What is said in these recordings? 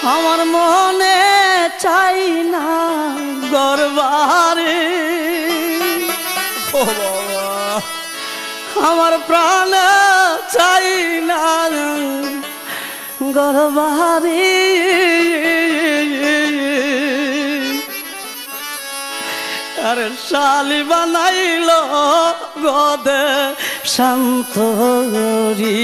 আমার মনে চাই না গরবারে ও বাবা আমার প্রাণ চাই না গরবারে আর শালি বানাইল গদে শান্তরি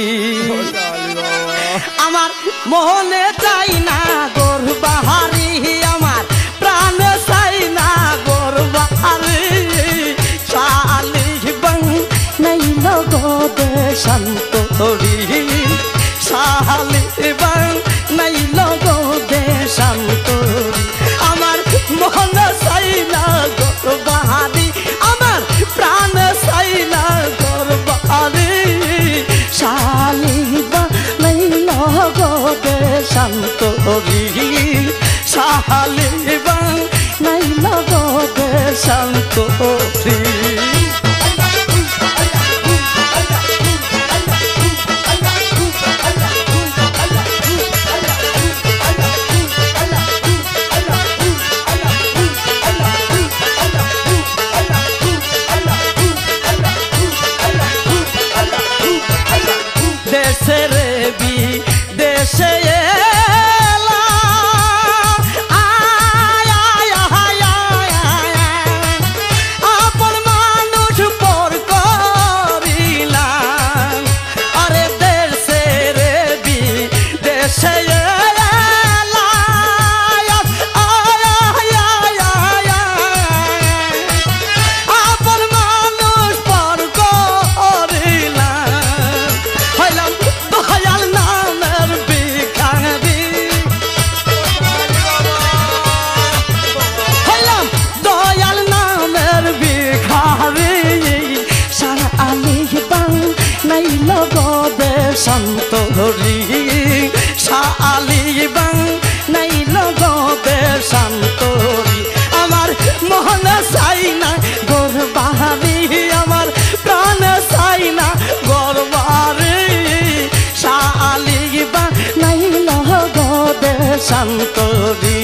আমার মনে চাই না গরবারি আমার প্রাণ চাই না গরবারি শালি বানাইল গদে শান্তরি শালি বানাইল গদে শান্তরি আমার মনে চাই না গরবারি আমার প্রাণ চাই না গরবারি শালি বানাইল গদে শান্তরি শালি বানাইল গদে শান্তরি শান্তরি শালি বানাইল গদে শান্তরি আমার মন চাই না গরবারি আমার প্রাণ চাই না গরবারি শালি বানাইল গদে শান্তরি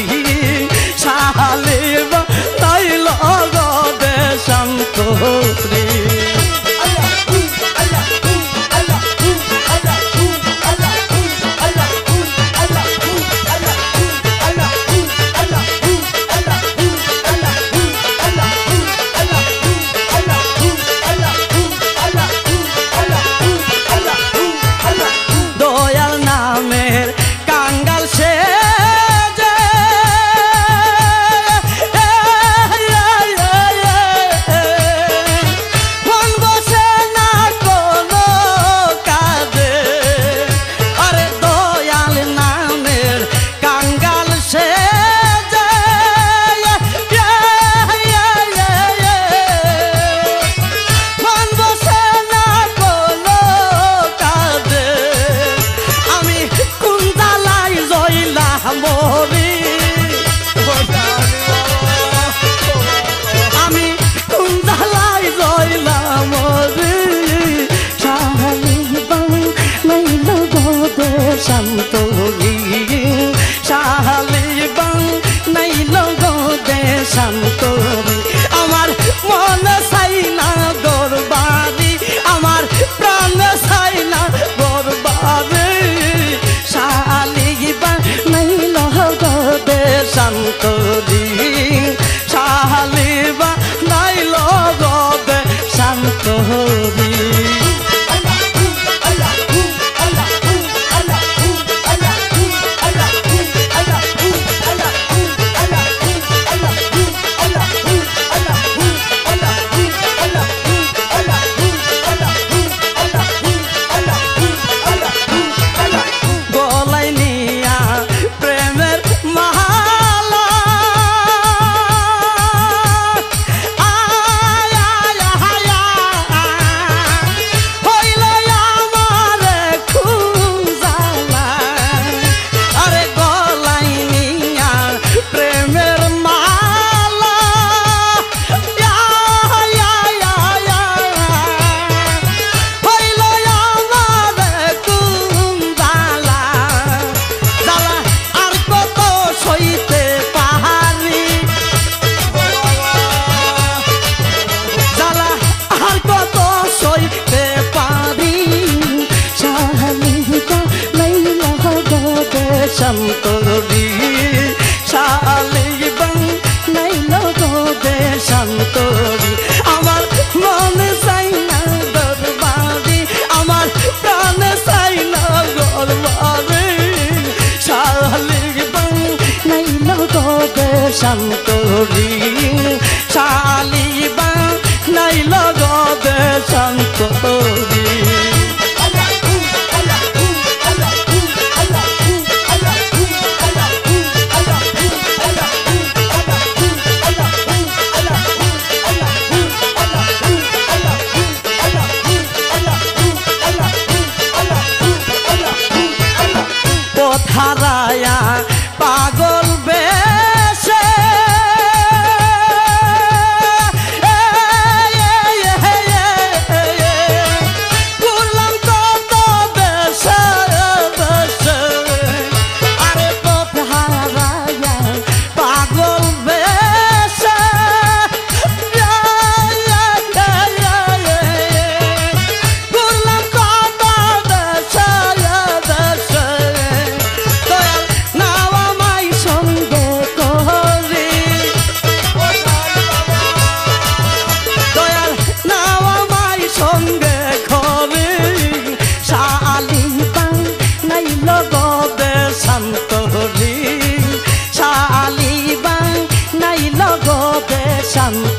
শালি বানাইল গদে শান্তরি শান্তরি শালি বানাইল গদে শান্তরি আমার মন চাই না গরবারি আমার প্রাণ চাই না গরবারি শালি বানাইল গদে শান্তরি শালি বানাইল গদে শান্তরি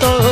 তোরে